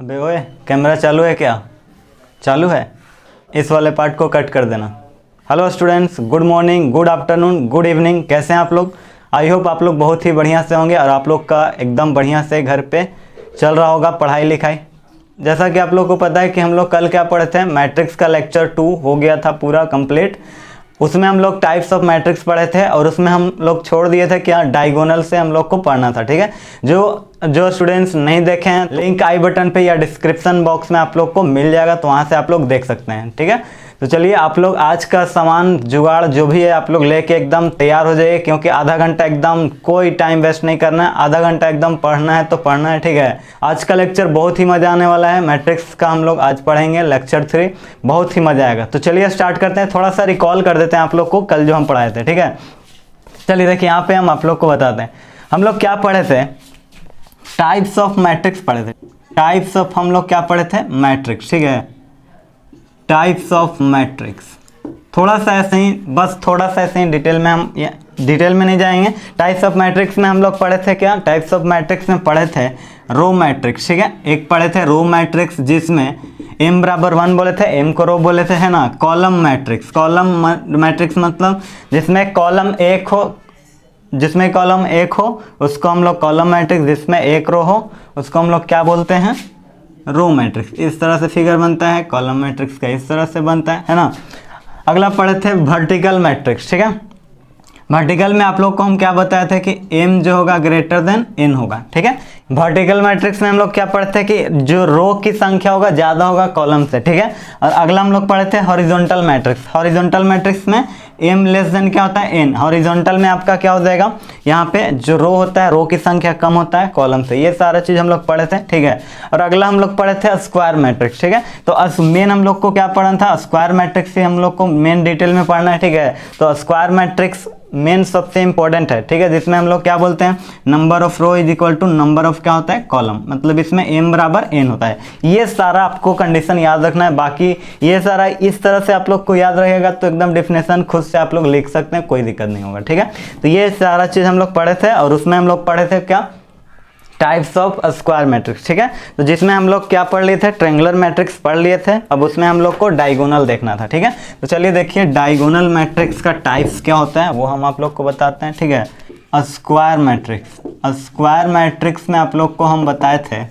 अबे ओए, कैमरा चालू है क्या? चालू है? इस वाले पार्ट को कट कर देना। Hello students, good morning, good afternoon, good evening. कैसे हैं आप लोग? आई होप आप लोग बहुत ही बढ़िया से होंगे और आप लोग का एकदम बढ़िया से घर पे चल रहा होगा पढ़ाई लिखाई। जैसा कि आप लोग को पता है कि हम लोग कल क्या पढ़े थे, मैट्रिक्स का लेक्चर 2 हो गया था पूरा कंप्लीट। उसमें हम लोग टाइप्स ऑफ मैट्रिक्स पढ़े थे और उसमें हम लोग छोड़ दिए थे क्या, डायगोनल से हम लोग को पढ़ना था। ठीक है, जो स्टूडेंट्स नहीं देखे हैं, लिंक आई बटन पे या डिस्क्रिप्शन बॉक्स में आप लोग को मिल जाएगा, तो वहाँ से आप लोग देख सकते हैं। ठीक है, तो चलिए आप लोग आज का सामान जुगाड़ जो भी है आप लोग लेके एकदम तैयार हो जाइए, क्योंकि आधा घंटा एकदम कोई टाइम वेस्ट नहीं करना है, आधा घंटा एकदम पढ़ना है तो पढ़ना है। ठीक है, आज का लेक्चर बहुत ही मज़ा आने वाला है। मैट्रिक्स का हम लोग आज पढ़ेंगे लेक्चर 3, बहुत ही मज़ा आएगा। तो चलिए स्टार्ट करते हैं। थोड़ा सा रिकॉल कर देते हैं आप लोग को कल जो हम पढ़ाए थे। ठीक है, चलिए देखिए यहाँ पे हम आप लोग को बताते हैं हम लोग क्या पढ़े थे। टाइप्स ऑफ मैट्रिक्स पढ़े थे। टाइप्स ऑफ हम लोग क्या पढ़े थे, मैट्रिक्स। ठीक है, टाइप्स ऑफ मैट्रिक्स। थोड़ा सा ऐसे ही, बस थोड़ा सा ऐसे ही डिटेल में हम डिटेल में नहीं जाएंगे। टाइप्स ऑफ मैट्रिक्स में हम लोग पढ़े थे क्या, टाइप्स ऑफ मैट्रिक्स में पढ़े थे रो मैट्रिक्स। ठीक है, एक पढ़े थे रो मैट्रिक्स जिसमें m बराबर 1 बोले थे, m को रो बोले थे, है ना। कॉलम मैट्रिक्स, कॉलम मैट्रिक्स मतलब जिसमें कॉलम एक हो उसको हम लोग कॉलम मैट्रिक्स, जिसमें एक रो हो उसको हम लोग क्या बोलते हैं, रो मैट्रिक्स। इस तरह से फिगर बनता है, कॉलम मैट्रिक्स का इस तरह से बनता है ना। अगला पढ़े थे वर्टिकल मैट्रिक्स। ठीक है, वर्टिकल में आप लोग को हम क्या बताए थे कि m जो होगा ग्रेटर देन n होगा। ठीक है, वर्टिकल मैट्रिक्स में हम लोग क्या पढ़ते हैं कि जो रो की संख्या होगा ज़्यादा होगा कॉलम से। ठीक है, और अगला हम लोग पढ़े थे हॉरिजॉन्टल मैट्रिक्स। हॉरिजॉन्टल मैट्रिक्स में m लेस देन क्या होता है, n। हॉरिजॉन्टल में आपका क्या हो जाएगा, यहाँ पे जो रो होता है रो की संख्या कम होता है कॉलम से। ये सारा चीज़ हम लोग पढ़े थे। ठीक है, और अगला हम लोग पढ़े थे स्क्वायर मैट्रिक्स। ठीक है, तो मेन हम लोग को क्या पढ़ना था, स्क्वायर मैट्रिक्स से हम लोग को मेन डिटेल में पढ़ना है। ठीक है, तो स्क्वायर मैट्रिक्स मेन सबसे इंपॉर्टेंट है। ठीक है, जिसमें हम लोग क्या बोलते हैं, number of row is equal to number of क्या होता है, कॉलम। मतलब इसमें m बराबर n होता है। ये सारा आपको कंडीशन याद रखना है। बाकी ये सारा इस तरह से आप लोग को याद रहेगा तो एकदम डेफिनेशन खुद से आप लोग लिख सकते हैं, कोई दिक्कत नहीं होगा। ठीक है, तो ये सारा चीज़ हम लोग पढ़े थे और उसमें हम लोग पढ़े थे क्या, टाइप्स ऑफ स्क्वायर मैट्रिक्स। ठीक है, तो जिसमें हम लोग क्या पढ़ लिए थे, ट्रायंगुलर मैट्रिक्स पढ़ लिए थे। अब उसमें हम लोग को डायगोनल देखना था। ठीक है, तो चलिए देखिए डायगोनल मैट्रिक्स का टाइप्स क्या होता है वो हम आप लोग को बताते हैं। ठीक है, स्क्वायर मैट्रिक्स। स्क्वायर मैट्रिक्स में आप लोग को हम बताए थे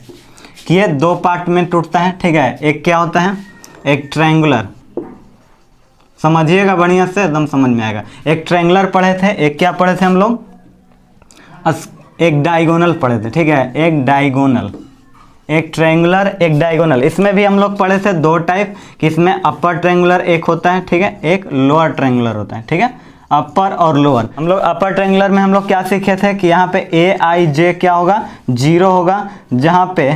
कि ये 2 पार्ट में टूटता है। ठीक है, एक क्या होता है, एक ट्रायंगुलर, समझिएगा बढ़िया से एकदम समझ में आएगा। एक ट्रायंगुलर पढ़े थे, एक क्या पढ़े थे हम लोग, एक डायगोनल पढ़े थे। ठीक है, एक डायगोनल, एक ट्रायंगुलर, एक डायगोनल। इसमें भी हम लोग पढ़े थे 2 टाइप कि इसमें अपर ट्रायंगुलर एक होता है, ठीक है, एक लोअर ट्रायंगुलर होता है। ठीक है, अपर और लोअर। हम लोग अपर ट्रायंगुलर में हम लोग क्या सीखे थे कि यहाँ पे aij क्या होगा, 0 होगा, जहाँ पे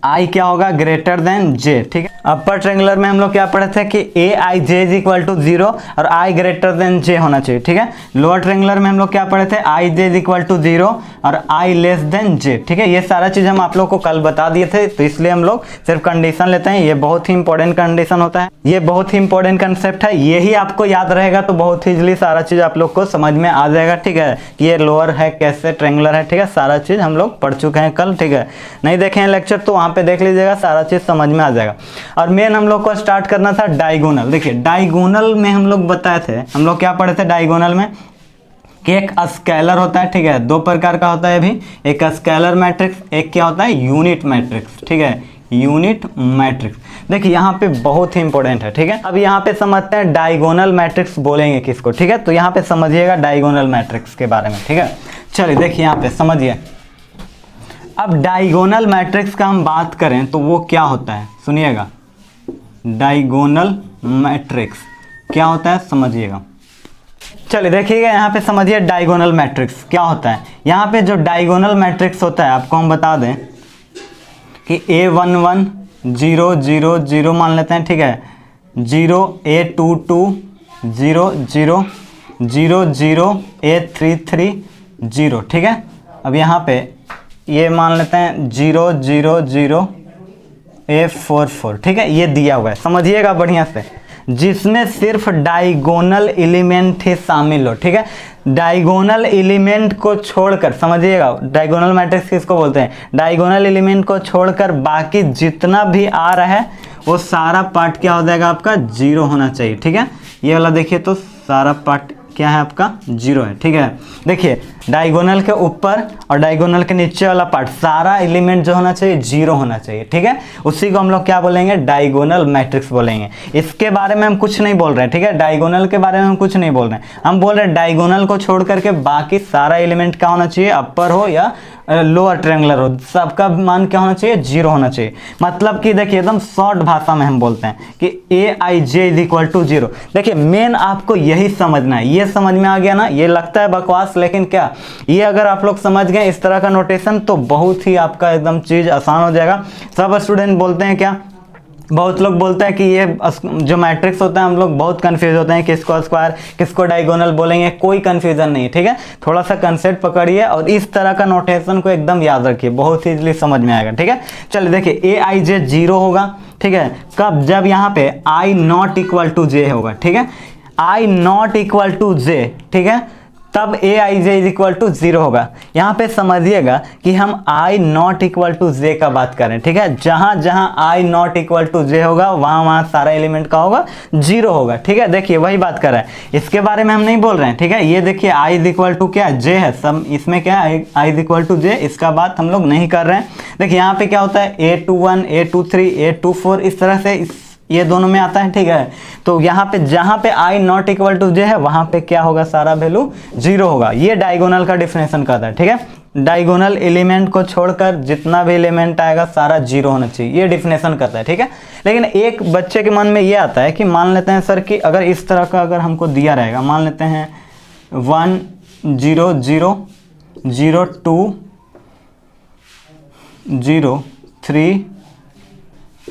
i क्या होगा, ग्रेटर देन j। ठीक है, अपर ट्रायंगुलर में हम लोग क्या पढ़े थे कि aij इज इक्वल टू 0 और i ग्रेटर देन j होना चाहिए। ठीक है, लोअर ट्रायंगुलर में हम लोग क्या पढ़े थे, ij इज इक्वल टू 0 और i लेस देन j। ठीक है, ये सारा चीज़ हम आप लोग को कल बता दिए थे, तो इसलिए हम लोग सिर्फ कंडीशन लेते हैं। ये बहुत ही इंपॉर्टेंट कंडीशन होता है, ये बहुत ही इंपॉर्टेंट कंसेप्ट है। यही आपको याद रहेगा तो बहुत ही इजली सारा चीज़ आप लोग को समझ में आ जाएगा। ठीक है, कि ये लोअर है, कैसे ट्रायंगुलर है। ठीक है, सारा चीज़ हम लोग पढ़ चुके हैं कल। ठीक है, नहीं देखे हैं लेक्चर तो वहाँ पे देख लीजिएगा, सारा चीज़ समझ में आ जाएगा। और मेन हम लोग को स्टार्ट करना था डायगोनल। देखिए डायगोनल में हम लोग बताए थे, हम लोग क्या पढ़े थे डायगोनल में कि एक स्केलर होता है। ठीक है, 2 प्रकार का होता है अभी, एक स्केलर मैट्रिक्स, एक क्या होता है, यूनिट मैट्रिक्स। ठीक है, यूनिट मैट्रिक्स। देखिए यहाँ पे बहुत ही इंपॉर्टेंट है। ठीक है, अब यहाँ पे समझते हैं डायगोनल मैट्रिक्स बोलेंगे किसको। ठीक है, तो यहाँ पे समझिएगा डायगोनल मैट्रिक्स के बारे में। ठीक है, चलिए देखिए यहाँ पे समझिए। अब डायगोनल मैट्रिक्स का हम बात करें तो वो क्या होता है, सुनिएगा। डायगोनल मैट्रिक्स क्या होता है समझिएगा। चलिए देखिएगा यहाँ पे समझिए डायगोनल मैट्रिक्स क्या होता है। यहाँ पे जो डायगोनल मैट्रिक्स होता है आपको हम बता दें कि A11 0 0 0 मान लेते हैं। ठीक है, 0 A22 0 0 0 0 A33 0। ठीक है, अब यहाँ पे ये मान लेते हैं 0 0 0 A44। ठीक है, ये दिया हुआ है, समझिएगा बढ़िया से। जिसमें सिर्फ डायगोनल एलिमेंट ही शामिल हो, ठीक है। डायगोनल एलिमेंट को छोड़कर, समझिएगा डायगोनल मैट्रिक्स किसको बोलते हैं, डायगोनल एलिमेंट को छोड़कर बाकी जितना भी आ रहा है वो सारा पार्ट क्या हो जाएगा आपका, जीरो होना चाहिए, ठीक है। ये वाला देखिए तो सारा पार्ट क्या है आपका, जीरो है, ठीक है। देखिए डायगोनल के ऊपर और डायगोनल के नीचे वाला पार्ट सारा एलिमेंट जो होना चाहिए जीरो होना चाहिए, ठीक है। उसी को हम लोग क्या बोलेंगे, डायगोनल मैट्रिक्स बोलेंगे। इसके बारे में हम कुछ नहीं बोल रहे हैं, ठीक है। डायगोनल के बारे में हम कुछ नहीं बोल रहे हैं, हम बोल रहे हैं डायगोनल को छोड़ करके बाकी सारा एलिमेंट क्या होना चाहिए, अपर हो या लोअर ट्रायंगुलर हो, सबका मान क्या होना चाहिए, जीरो होना चाहिए। मतलब कि देखिए एकदम शॉर्ट भाषा में हम बोलते हैं कि Aij is equal to zero. देखिए मेन आपको यही समझना है, ये समझ में आ गया ना। ये लगता है बकवास, लेकिन क्या ये अगर आप लोग समझ गए इस तरह का नोटेशन तो बहुत ही आपका एकदम चीज़ आसान हो जाएगा। सब स्टूडेंट बोलते हैं क्या, बहुत लोग बोलते हैं कि ये जो मैट्रिक्स होता है हम लोग बहुत कंफ्यूज होते हैं, किसको स्क्वायर किसको डायगोनल बोलेंगे, कोई कंफ्यूजन नहीं है, ठीक है। थोड़ा सा कंसेप्ट पकड़िए और इस तरह का नोटेशन को एकदम याद रखिए, बहुत ईजिली समझ में आएगा, ठीक है। चलिए देखिए Aij जीरो होगा, ठीक है। कब, जब यहाँ पे i not equal to j होगा, ठीक है। i not equal to j, ठीक है, तब Aij is equal to zero होगा। यहाँ पे समझिएगा कि हम i not equal to j का बात करें, ठीक है। जहाँ जहाँ i not equal to j होगा वहाँ वहाँ सारा एलिमेंट का होगा, जीरो होगा, ठीक है। देखिए वही बात कर रहे हैं, इसके बारे में हम नहीं बोल रहे हैं, ठीक है। ये देखिए i इज इक्वल टू क्या j है, सब इसमें क्या है i is equal to j, इसका बात हम लोग नहीं कर रहे हैं। देखिए यहाँ पे क्या होता है A21 A23 A24 इस तरह से ये दोनों में आता है, ठीक है। तो यहाँ पे जहाँ पे i not equal to j है वहाँ पे क्या होगा, सारा वैल्यू जीरो होगा। ये डायगोनल का डिफिनेशन करता है, ठीक है। डायगोनल एलिमेंट को छोड़कर जितना भी एलिमेंट आएगा सारा जीरो होना चाहिए, ये डिफिनेशन करता है, ठीक है। लेकिन एक बच्चे के मन में ये आता है कि मान लेते हैं सर कि अगर इस तरह का अगर हमको दिया रहेगा, मान लेते हैं 1 0 0 0 2 0 3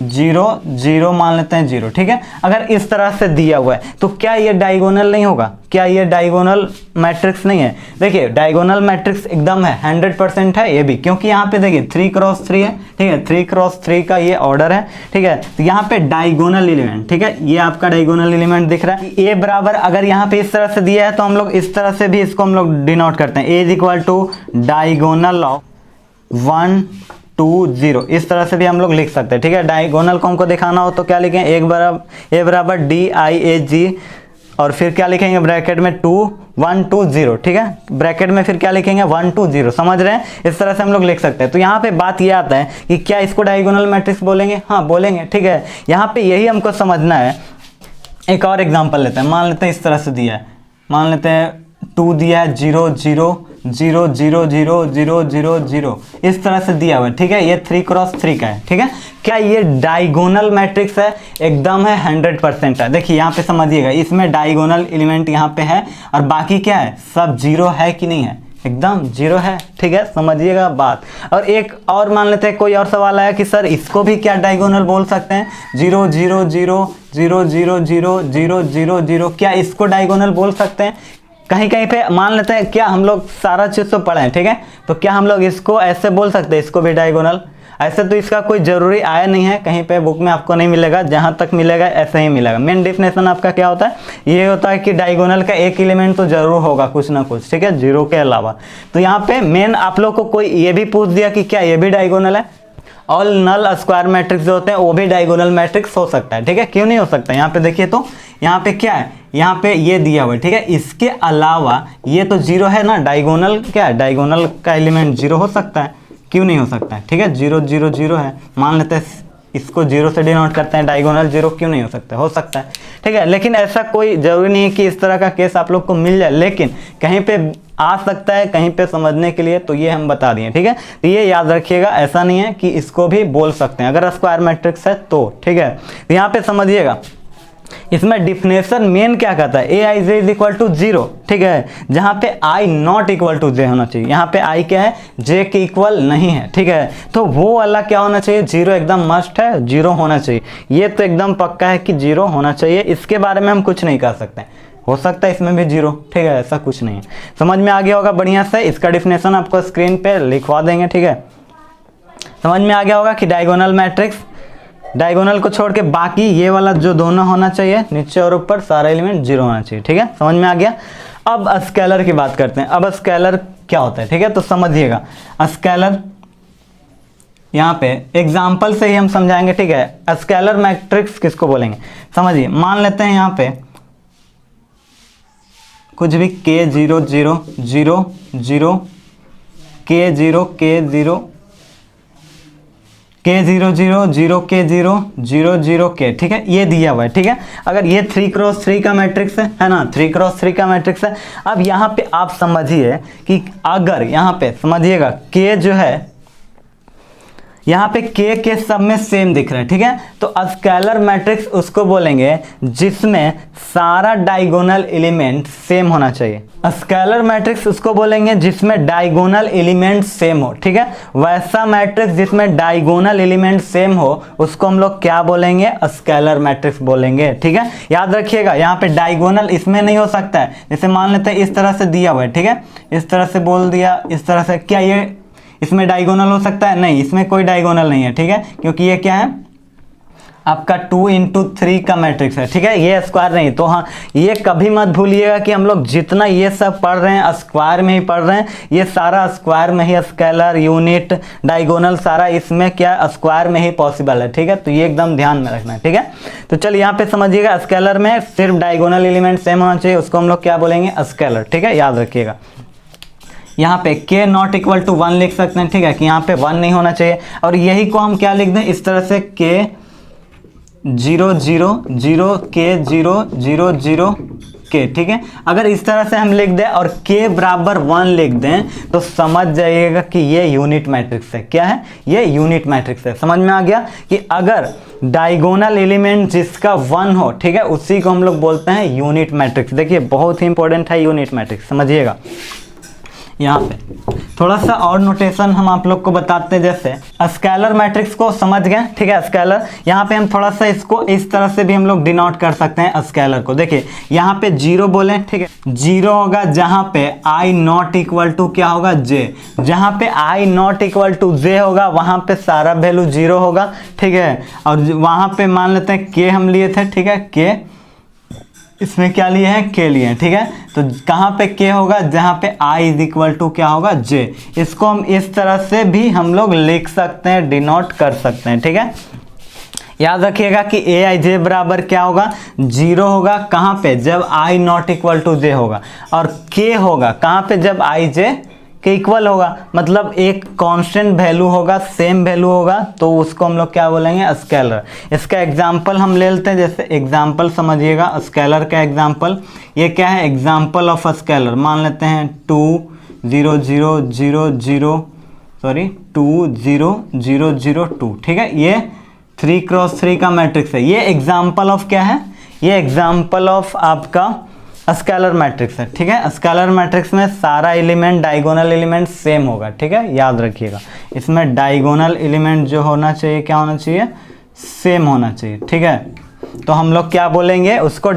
0 0 मान लेते हैं जीरो, ठीक है। अगर इस तरह से दिया हुआ है तो क्या ये डायगोनल नहीं होगा, क्या ये डायगोनल मैट्रिक्स नहीं है। देखिए डायगोनल मैट्रिक्स एकदम है, 100% है ये भी, क्योंकि यहाँ पे देखिए 3 क्रॉस 3 है, ठीक है। 3 क्रॉस 3 का ये ऑर्डर है, ठीक है। तो यहाँ पे डायगोनल एलिमेंट, ठीक है, ये आपका डायगोनल एलिमेंट दिख रहा है। ए बराबर अगर यहाँ पे इस तरह से दिया है तो हम लोग इस तरह से भी इसको हम लोग डिनोट करते हैं, A is equal to diagonal of 1 2 0, इस तरह से भी हम लोग लिख सकते हैं, ठीक है। डायगोनल को हमको दिखाना हो तो क्या लिखें, ए बराबर DIAG और फिर क्या लिखेंगे ब्रैकेट में 2 1 2 0, ठीक है। ब्रैकेट में फिर क्या लिखेंगे 1 2 0, समझ रहे हैं, इस तरह से हम लोग लिख सकते हैं। तो यहाँ पे बात ये आता है कि क्या इसको डायगोनल मैट्रिक्स बोलेंगे, हाँ बोलेंगे, ठीक है। यहाँ पे यही हमको समझना है। एक और एग्जाम्पल लेते हैं, मान लेते हैं इस तरह से दिया है, मान लेते हैं 2 दिया है 0 0 0 0 0 0 0 0 इस तरह से दिया हुआ है, ठीक है। ये 3 क्रॉस 3 का है, ठीक है। क्या ये डायगोनल मैट्रिक्स है, एकदम है, 100% है। देखिए यहाँ पे समझिएगा, इसमें डायगोनल एलिमेंट यहाँ पे है और बाकी क्या है, सब जीरो है कि नहीं है, एकदम जीरो है, ठीक है, समझिएगा बात। और एक और मान लेते हैं, कोई और सवाल आया कि सर इसको भी क्या डायगोनल बोल सकते हैं, 0 0 0 0 0 0 0 0 0, क्या इसको डायगोनल बोल सकते हैं। कहीं कहीं पे मान लेते हैं, क्या हम लोग सारा चीज़ तो पढ़े हैं, ठीक है, तो क्या हम लोग इसको ऐसे बोल सकते हैं, इसको भी डायगोनल। ऐसे तो इसका कोई ज़रूरी आया नहीं है, कहीं पे बुक में आपको नहीं मिलेगा, जहाँ तक मिलेगा ऐसे ही मिलेगा। मेन डिफिनेशन आपका क्या होता है, ये होता है कि डायगोनल का एक एलिमेंट तो जरूर होगा कुछ ना कुछ, ठीक है, जीरो के अलावा। तो यहाँ पे मेन आप लोग को कोई ये भी पूछ दिया कि क्या ये भी डायगोनल है, ऑल नल स्क्वायर मैट्रिक्स जो होते हैं वो भी डायगोनल मैट्रिक्स हो सकता है, ठीक है, क्यों नहीं हो सकता। यहाँ पे देखिए तो यहाँ पे क्या है, यहाँ पे ये दिया हुआ है, ठीक है। इसके अलावा ये तो जीरो है ना, डायगोनल क्या है, डायगोनल का एलिमेंट जीरो हो सकता है, क्यों नहीं हो सकता है, ठीक है। 0 0 0 है, मान लेते हैं इसको जीरो से डिनोट करते हैं, डायगोनल जीरो क्यों नहीं हो सकता, हो सकता है, ठीक है। लेकिन ऐसा कोई जरूरी नहीं है कि इस तरह का केस आप लोग को मिल जाए, लेकिन कहीं पे आ सकता है, कहीं पे समझने के लिए, तो ये हम बता दिए, ठीक है। तो ये याद रखिएगा, ऐसा नहीं है कि इसको भी बोल सकते हैं अगर स्क्वायर मैट्रिक्स है तो, ठीक है। तो यहाँ पे समझिएगा, इसमें डिफिनेशन मेन क्या कहता है, Aij इज इक्वल टू 0, ठीक है, जहाँ पे i not equal to j होना चाहिए। यहाँ पे i क्या है, j के इक्वल नहीं है, ठीक है, तो वो वाला क्या होना चाहिए, 0 एकदम मस्ट है, 0 होना चाहिए। ये तो एकदम पक्का है कि 0 होना चाहिए, इसके बारे में हम कुछ नहीं कर सकते, हो सकता है इसमें भी 0, ठीक है, ऐसा कुछ नहीं है। समझ में आ गया होगा बढ़िया से, इसका डिफिनेशन आपको स्क्रीन पे लिखवा देंगे, ठीक है। समझ में आ गया होगा कि डायगोनल मैट्रिक्स डायगोनल को छोड़ के बाकी ये वाला जो दोनों होना चाहिए, नीचे और ऊपर सारा एलिमेंट 0 होना चाहिए। ठीक है, समझ में आ गया। अब स्केलर की बात करते हैं। अब स्केलर क्या होता है, ठीक है, तो समझिएगा। स्केलर यहाँ पे एग्जाम्पल से ही हम समझाएंगे। ठीक है, स्केलर मैट्रिक्स किसको बोलेंगे समझिए। मान लेते हैं यहाँ पे कुछ भी k0 0 0 0 k0 k0 k0 0 0 k0 0 0 k, ठीक है, ये दिया हुआ है। ठीक है, अगर ये 3x3 का मैट्रिक्स है ना, 3x3 का मैट्रिक्स है। अब यहाँ पे आप समझिए कि अगर यहाँ पे समझिएगा k जो है, यहाँ पे k सब में सेम दिख रहा है। ठीक है, तो स्केलर मैट्रिक्स उसको बोलेंगे जिसमें सारा डायगोनल एलिमेंट सेम होना चाहिए। स्केलर मैट्रिक्स उसको बोलेंगे जिसमें डायगोनल एलिमेंट सेम हो। ठीक है, वैसा मैट्रिक्स जिसमें डायगोनल एलिमेंट सेम हो उसको हम लोग क्या बोलेंगे, स्केलर मैट्रिक्स बोलेंगे। ठीक है, याद रखिएगा यहाँ पे डायगोनल इसमें नहीं हो सकता है। जैसे मान लेते हैं इस तरह से दिया हुआ है, ठीक है, इस तरह से बोल दिया, इस तरह से, क्या ये इसमें डायगोनल हो सकता है? नहीं, इसमें कोई डायगोनल नहीं है। ठीक है, क्योंकि ये क्या है, आपका 2 × 3 का मैट्रिक्स है। ठीक है, ये स्क्वायर नहीं। तो हाँ, ये कभी मत भूलिएगा कि हम लोग जितना ये सब पढ़ रहे हैं स्क्वायर में ही पढ़ रहे हैं। ये सारा स्क्वायर में ही, स्केलर, यूनिट, डायगोनल सारा इसमें क्या स्क्वायर में ही पॉसिबल है। ठीक है, तो ये एकदम ध्यान में रखना है। ठीक है, तो चलिए यहाँ पे समझिएगा, स्केलर में सिर्फ डायगोनल एलिमेंट सेम होना चाहिए, उसको हम लोग क्या बोलेंगे, स्केलर। ठीक है, याद रखिएगा। यहाँ पे k नॉट इक्वल टू 1 लिख सकते हैं। ठीक है, कि यहाँ पे 1 नहीं होना चाहिए। और यही को हम क्या लिख दें, इस तरह से k 0 0 0 k 0 0 0 k। ठीक है, अगर इस तरह से हम लिख दें और k बराबर 1 लिख दें तो समझ जाइएगा कि ये यूनिट मैट्रिक्स है। क्या है, ये यूनिट मैट्रिक्स है। समझ में आ गया कि अगर डायगोनल एलिमेंट जिसका 1 हो, ठीक है, उसी को हम लोग बोलते हैं यूनिट मैट्रिक्स। देखिए बहुत ही इंपॉर्टेंट है यूनिट मैट्रिक्स, समझिएगा। यहाँ पे थोड़ा सा और नोटेशन हम आप लोग को बताते हैं। जैसे स्केलर मैट्रिक्स को समझ गए, ठीक है, स्केलर यहाँ पे हम थोड़ा सा इसको इस तरह से भी हम लोग डिनोट कर सकते हैं स्केलर को। देखिए यहाँ पे 0 बोले, ठीक है, 0 होगा जहाँ पे i नॉट इक्वल टू क्या होगा, j। जहाँ पे i not equal to j होगा वहाँ पे सारा वैल्यू 0 होगा। ठीक है, और वहाँ पे मान लेते हैं k हम लिए थे। ठीक है, k इसमें क्या लिए हैं, k लिए हैं। ठीक है, तो कहाँ पे k होगा, जहाँ पे i इज इक्वल टू क्या होगा, j। इसको हम इस तरह से भी हम लोग लिख सकते हैं, डिनोट कर सकते हैं। ठीक है, याद रखिएगा कि aij बराबर क्या होगा, 0 होगा कहाँ पे, जब i not equal to j होगा। और k होगा कहाँ पे, जब ij के इक्वल होगा, मतलब एक कांस्टेंट वैल्यू होगा, सेम वैल्यू होगा, तो उसको हम लोग क्या बोलेंगे, स्केलर। इसका एग्जांपल हम ले लेते हैं। जैसे एग्जांपल समझिएगा, स्केलर का एग्जांपल ये क्या है, एग्जांपल ऑफ स्केलर। मान लेते हैं 2 0 0 0 0 2 0 0 0 2। ठीक है, ये 3x3 का मैट्रिक्स है। ये एग्जांपल ऑफ क्या है, ये एग्जांपल ऑफ आपका स्केलर मैट्रिक्स है। ठीक है, स्केलर मैट्रिक्स में सारा एलिमेंट डायगोनल एलिमेंट सेम होगा। ठीक है, याद रखिएगा, इसमें डायगोनल एलिमेंट जो होना चाहिए क्या होना चाहिए, सेम होना चाहिए। ठीक है, तो हम लोग क्या बोलेंगे उसको,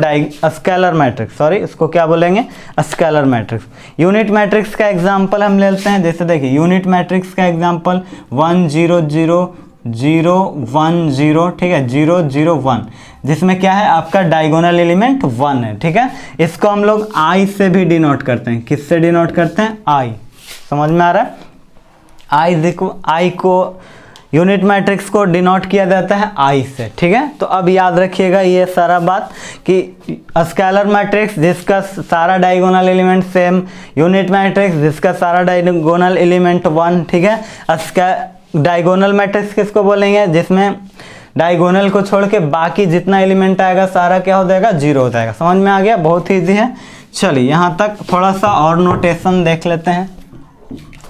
स्केलर मैट्रिक्स, उसको क्या बोलेंगे, स्केलर मैट्रिक्स। यूनिट मैट्रिक्स का एग्जांपल हम लेते हैं। जैसे देखिए यूनिट मैट्रिक्स का एग्जांपल 1 0 0 0 1 0। ठीक है, 0 0 1, जिसमें क्या है आपका डायगोनल एलिमेंट 1 है। ठीक है, इसको हम लोग i से भी डिनोट करते हैं। किससे डिनोट करते हैं, i। समझ में आ रहा है, i को यूनिट मैट्रिक्स को डिनोट किया जाता है i से। ठीक है, तो अब याद रखिएगा ये सारा बात कि स्केलर मैट्रिक्स जिसका सारा diagonal element same, unit matrix जिसका सारा डायगोनल एलिमेंट 1। ठीक है, डायगोनल मैट्रिक्स किसको बोलेंगे, जिसमें डायगोनल को छोड़ के बाकी जितना एलिमेंट आएगा सारा क्या हो जाएगा, 0 हो जाएगा। समझ में आ गया, बहुत ईजी है। चलिए यहाँ तक थोड़ा सा और नोटेशन देख लेते हैं।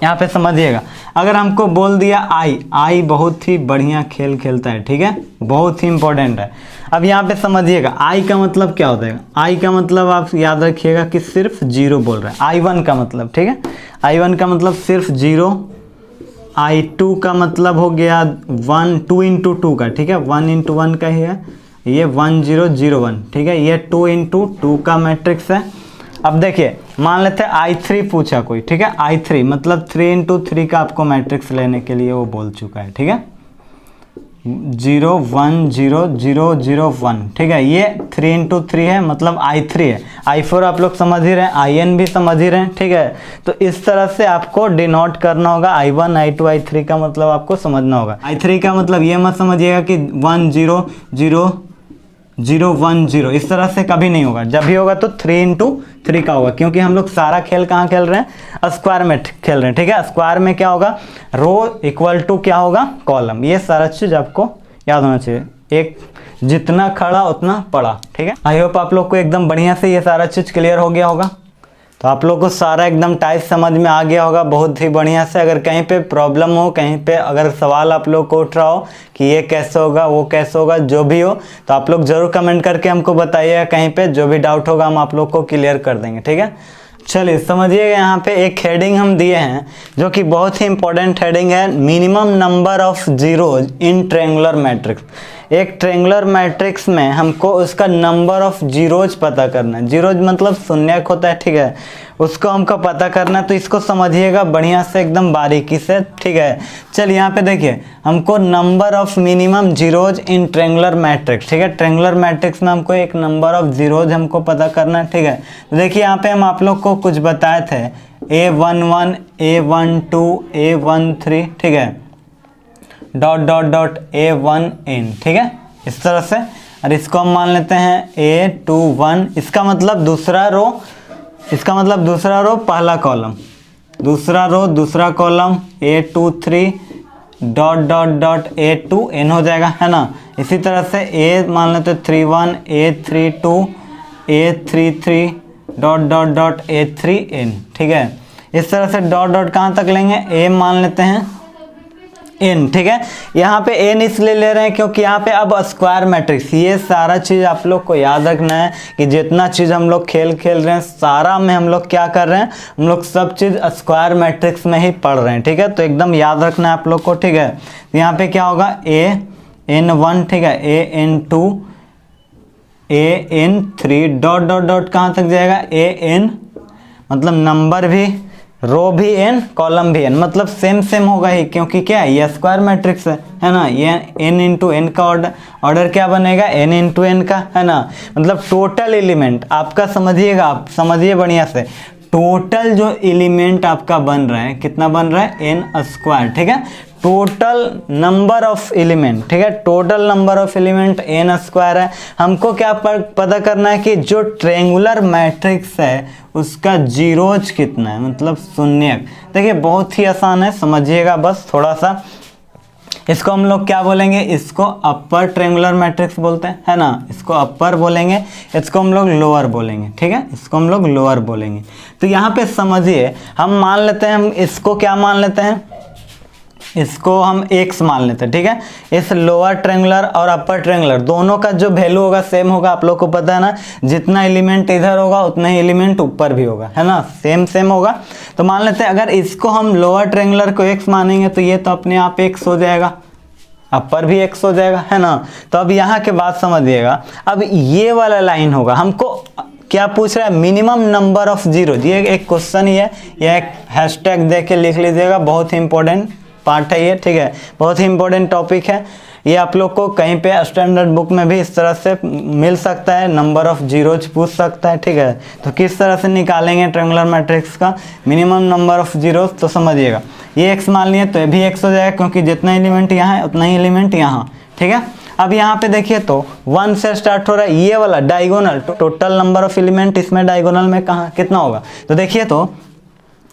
यहाँ पे समझिएगा, अगर हमको बोल दिया आई बहुत ही बढ़िया खेल खेलता है। ठीक है, बहुत ही इंपॉर्टेंट है। अब यहाँ पे समझिएगा आई का मतलब क्या होता है, आई का मतलब आप याद रखिएगा कि सिर्फ 0 बोल रहे हैं। i1 का मतलब, ठीक है, i1 का मतलब सिर्फ 0। i2 का मतलब हो गया 1 2 × 2 का। ठीक है, 1 × 1 का ही है ये, 1 0 0 1। ठीक है, ये 2 × 2 का मैट्रिक्स है। अब देखिए मान लेते हैं i3 पूछा कोई। ठीक है, i3 मतलब 3 × 3 का आपको मैट्रिक्स लेने के लिए वो बोल चुका है। ठीक है, 0 1 0 0 0 1, ठीक है। ये 3 इंटू 3 है, मतलब I3 है। I4 आप लोग समझ ही रहे हैं, IN भी समझ ही रहे हैं, ठीक है। तो इस तरह से आपको डिनोट करना होगा। I1 I2 I3 का मतलब आपको समझना होगा। I3 का मतलब ये मत समझिएगा कि 1 0 0 0 1 0, इस तरह से कभी नहीं होगा। जब भी होगा तो 3 इंटू 3 का होगा, क्योंकि हम लोग सारा खेल कहाँ खेल रहे हैं, स्क्वायर में खेल रहे हैं, ठीक है। स्क्वायर में क्या होगा, रो इक्वल टू क्या होगा, कॉलम। ये सारा चीज़ आपको याद होना चाहिए। एक जितना खड़ा उतना पड़ा, ठीक है। आई होप आप लोग को एकदम बढ़िया से ये सारा चीज़ क्लियर हो गया होगा। तो आप लोग को सारा एकदम टाइप समझ में आ गया होगा बहुत ही बढ़िया से। अगर कहीं पे प्रॉब्लम हो, कहीं पे अगर सवाल आप लोग को उठ रहा हो कि ये कैसे होगा, वो कैसे होगा, जो भी हो, तो आप लोग ज़रूर कमेंट करके हमको बताइएगा। कहीं पे जो भी डाउट होगा हम आप लोग को क्लियर कर देंगे, ठीक है। चलिए समझिएगा, यहाँ पे एक हेडिंग हम दिए हैं जो कि बहुत ही इंपॉर्टेंट हेडिंग है, minimum number of zeros in triangular matrix. एक ट्रायंगुलर मैट्रिक्स में हमको उसका नंबर ऑफ जीरोज पता करना है। जीरोज मतलब शून्यक होता है, ठीक है, उसको हमको पता करना है। तो इसको समझिएगा बढ़िया से एकदम बारीकी से, ठीक है। चलिए यहाँ पे देखिए, हमको number of minimum zeros in triangular matrix, ठीक है। ट्रायंगुलर मैट्रिक्स में हमको एक नंबर ऑफ जीरोज हमको पता करना है, ठीक है। तो देखिए यहाँ पे हम आप लोग को कुछ बताए थे, A11 A12 A13, ठीक है, डॉट डॉट डॉट A1n, ठीक है, इस तरह से। और इसको हम मान लेते हैं A21, इसका मतलब दूसरा रो, इसका मतलब दूसरा रो पहला कॉलम, दूसरा रो दूसरा column, A23 dot dot dot A2n हो जाएगा, है ना। इसी तरह से A मान लेते 31 A32 A33 dot dot dot A3n, ठीक है। इस तरह से डॉट डॉट कहाँ तक लेंगे, A मान लेते हैं n, ठीक है। यहाँ पे n इसलिए ले रहे हैं क्योंकि यहाँ पे अब स्क्वायर मैट्रिक्स, ये सारा चीज़ आप लोग को याद रखना है कि जितना चीज़ हम लोग खेल रहे हैं सारा में हम लोग क्या कर रहे हैं, हम लोग सब चीज़ स्क्वायर मैट्रिक्स में ही पढ़ रहे हैं, ठीक है। तो एकदम याद रखना है आप लोग को, ठीक है। तो यहाँ पे क्या होगा, AN1, ठीक है, AN2 AN3 dot dot dot कहाँ तक जाएगा, AN, मतलब नंबर भी, रो भी n, कॉलम भी n, मतलब सेम सेम होगा ही, क्योंकि क्या है, ये स्क्वायर मैट्रिक्स है ना। ये n इंटू n का ऑर्डर क्या बनेगा, n इंटू n का, है ना। मतलब टोटल एलिमेंट आपका, समझिएगा, आप समझिए बढ़िया से, टोटल जो एलिमेंट आपका बन रहा है, कितना बन रहा है, n स्क्वायर, ठीक है। टोटल नंबर ऑफ एलिमेंट, ठीक है, total number of element n square है। हमको क्या पता करना है कि जो ट्रायंगुलर मैट्रिक्स है उसका जीरोज कितना है, मतलब शून्यक। देखिए बहुत ही आसान है, समझिएगा बस थोड़ा सा। इसको हम लोग क्या बोलेंगे, इसको अपर ट्रायंगुलर मैट्रिक्स बोलते हैं, है ना। इसको अपर बोलेंगे, इसको हम लोग लोअर बोलेंगे, ठीक है, इसको हम लोग लोअर बोलेंगे। तो यहाँ पे समझिए, हम मान लेते हैं, हम इसको क्या मान लेते हैं, इसको हम x मान लेते हैं, ठीक है। इस लोअर ट्रायंगुलर और अपर ट्रायंगुलर दोनों का जो वैल्यू होगा सेम होगा, आप लोग को पता है ना। जितना एलिमेंट इधर होगा उतना ही एलिमेंट ऊपर भी होगा, है ना, सेम सेम होगा। तो मान लेते हैं अगर इसको हम लोअर ट्रायंगुलर को x मानेंगे तो ये तो अपने आप x हो जाएगा, अपर भी x हो जाएगा, है ना। तो अब यहाँ के बाद समझिएगा, अब ये वाला लाइन होगा, हमको क्या पूछ रहा है, मिनिमम नंबर ऑफ जीरो। ये एक क्वेश्चन ही है, ये एक हैशटैग दे के लिख लीजिएगा, बहुत ही इंपॉर्टेंट पार्ट है ये, ठीक है, बहुत ही इंपॉर्टेंट टॉपिक है ये। आप लोग को कहीं पे स्टैंडर्ड बुक में भी इस तरह से मिल सकता है, नंबर ऑफ जीरोज पूछ सकता है, ठीक है। तो किस तरह से निकालेंगे ट्रायंगुलर मैट्रिक्स का मिनिमम नंबर ऑफ जीरोज, तो समझिएगा, ये x मान लिए तो ये भी x हो जाएगा, क्योंकि जितना एलिमेंट यहाँ है उतना ही एलिमेंट यहाँ, ठीक है। अब यहाँ पे देखिए तो 1 से स्टार्ट हो रहा है, ये वाला diagonal, total number of element इसमें डायगोनल में कहाँ कितना होगा, तो देखिए तो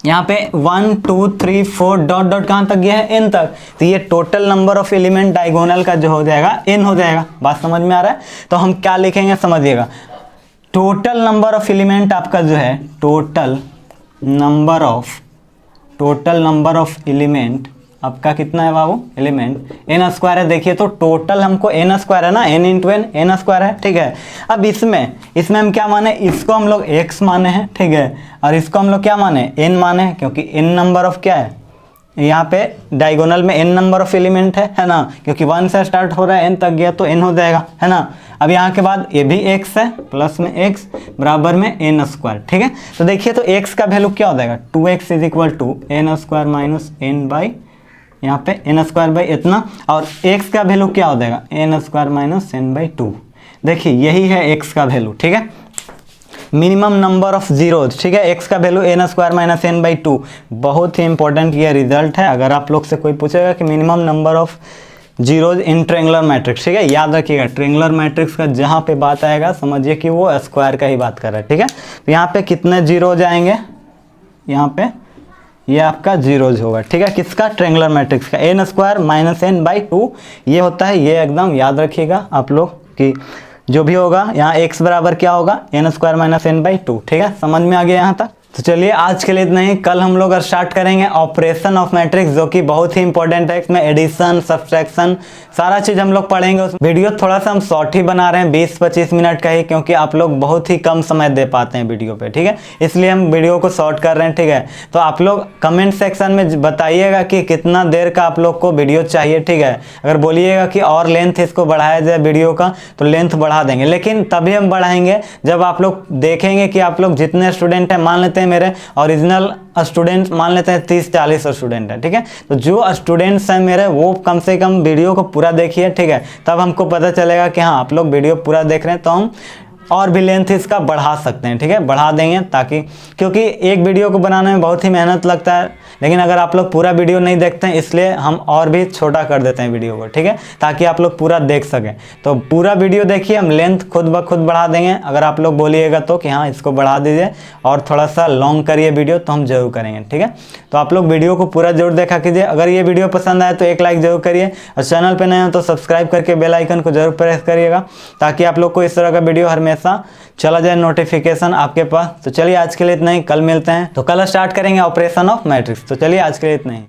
यहाँ पे 1 2 3 4 डॉट डॉट कहाँ तक गया है, n तक। तो ये total number of element diagonal का जो हो जाएगा n हो जाएगा। बात समझ में आ रहा है। तो हम क्या लिखेंगे, समझिएगा, टोटल नंबर ऑफ एलिमेंट आपका जो है, टोटल नंबर ऑफ एलिमेंट आपका कितना है बाबू, एलिमेंट n स्क्वायर है। देखिए तो टोटल हमको n स्क्वायर है ना, n इंटू n स्क्वायर है, ठीक है। अब इसमें हम क्या माने, इसको हम लोग x माने हैं, ठीक है, और इसको हम लोग क्या माने, n माने हैं, क्योंकि n नंबर ऑफ क्या है, यहाँ पे डायगोनल में n नंबर ऑफ एलिमेंट है ना, क्योंकि 1 से स्टार्ट हो रहा है, n तक गया तो n हो जाएगा, है ना। अब यहाँ के बाद ये भी x है, प्लस में x बराबर में n स्क्वायर, ठीक है। तो देखिए तो x का वैल्यू क्या हो जाएगा, 2x is equal to n square minus n by यहाँ पे एन स्क्वायर बाई इतना, और एक्स का वैल्यू क्या हो जाएगा, n square minus n by two. देखिए यही है एक्स का वैल्यू, ठीक है, मिनिमम नंबर ऑफ जीरोज, ठीक है, एक्स का value n square minus n by two. बहुत ही इंपॉर्टेंट ये रिजल्ट है, अगर आप लोग से कोई पूछेगा कि minimum number of zeros in triangular matrix, ठीक है, याद रखिएगा ट्रेंगुलर मैट्रिक्स का जहाँ पे बात आएगा समझिए कि वो स्क्वायर का ही बात कर रहा है, ठीक है। तो यहाँ पे कितने जीरोज आएंगे, यहाँ पे ये आपका जीरोज होगा, ठीक है, किसका, ट्रेंगुलर मैट्रिक्स का, n square minus n by two ये होता है। ये एकदम याद रखिएगा आप लोग कि जो भी होगा यहाँ x बराबर क्या होगा, n square minus n by two, ठीक है, समझ में आ गया यहाँ तक। तो चलिए आज के लिए इतना ही, कल हम लोग स्टार्ट करेंगे ऑपरेशन ऑफ मैट्रिक्स, जो कि बहुत ही इंपॉर्टेंट है। इसमें एडिशन, सब्सट्रैक्शन सारा चीज़ हम लोग पढ़ेंगे। उस वीडियो थोड़ा सा हम शॉर्ट ही बना रहे हैं, 20-25 मिनट का ही, क्योंकि आप लोग बहुत ही कम समय दे पाते हैं वीडियो पे, ठीक है, इसलिए हम वीडियो को शॉर्ट कर रहे हैं, ठीक है। तो आप लोग कमेंट सेक्शन में बताइएगा कि कितना देर का आप लोग को वीडियो चाहिए, ठीक है। अगर बोलिएगा कि और लेंथ इसको बढ़ाया जाए वीडियो का, तो लेंथ बढ़ा देंगे, लेकिन तभी हम बढ़ाएंगे जब आप लोग देखेंगे कि आप लोग जितने स्टूडेंट हैं, मान लेते हैं मेरे ओरिजिनल स्टूडेंट मान लेते हैं 30-40 स्टूडेंट है, ठीक है, तो जो स्टूडेंट्स हैं मेरे वो कम से कम वीडियो को पूरा देखिए, ठीक है, तब हमको पता चलेगा कि हाँ आप लोग वीडियो पूरा देख रहे हैं, तो हम और भी लेंथ इसका बढ़ा सकते हैं, ठीक है, बढ़ा देंगे, ताकि क्योंकि एक वीडियो को बनाने में बहुत ही मेहनत लगता है, लेकिन अगर आप लोग पूरा वीडियो नहीं देखते हैं, इसलिए हम और भी छोटा कर देते हैं वीडियो को, ठीक है, ताकि आप लोग पूरा देख सकें। तो पूरा वीडियो देखिए, हम लेंथ खुद ब खुद बढ़ा देंगे, अगर आप लोग बोलिएगा तो कि हाँ इसको बढ़ा दीजिए और थोड़ा सा लॉन्ग करिए वीडियो, तो हम जरूर करेंगे, ठीक है। तो आप लोग वीडियो को पूरा जरूर देखा कीजिए। अगर ये वीडियो पसंद आए तो एक लाइक जरूर करिए, और चैनल पर नए हो तो सब्सक्राइब करके बेल आइकन को जरूर प्रेस करिएगा, ताकि आप लोग को इस तरह का वीडियो हमेशा चला जाए नोटिफिकेशन आपके पास। तो चलिए आज के लिए इतना ही, कल मिलते हैं। तो कल स्टार्ट करेंगे ऑपरेशन ऑफ मैट्रिक्स। तो चलिए आज के लिए इतना ही।